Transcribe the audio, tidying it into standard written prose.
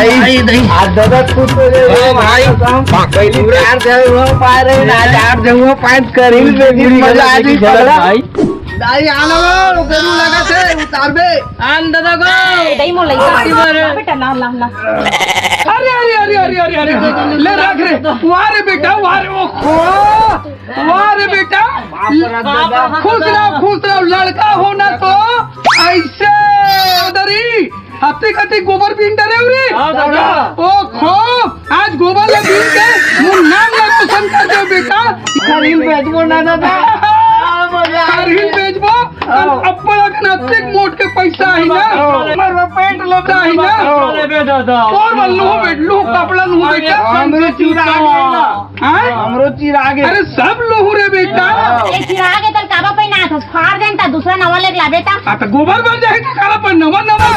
दादा खुद भाई पहली चार जगह पा रहे ना, चार जगह पाँच करी मजा आ गई भाई। दाई आना वो गरू लगा से उतार बे आन दादा को दाई मोलाई बेटा ला ला ला। अरे अरे अरे अरे अरे अरे ले रख रे, वारे बेटा वारे, वो खो वारे बेटा, खुश रहो लड़का होना तो ऐसे उधरी हफ्ते कते गोबर बीन डरे रे। ओ खो आज गोबर ले बीन के मुन नाम ले पसंद कर दो बेटा। खरील बेचबो ना दादा, खरील बेचबो अब बड़ा कनाते मोट के पैसा ही ना, मर पेट लोटा ही ना। और लू कपड़ा लू बेटा, हमरो चीरा गेला, हां हमरो चीरा गे। अरे सब लोहू रे बेटा, ए चिरा के तल काबा पे ना थस फाड़ देन ता दूसरा नवा लेक ला बेटा। आ तो गोबर बन जाए का काला पर नवा नवा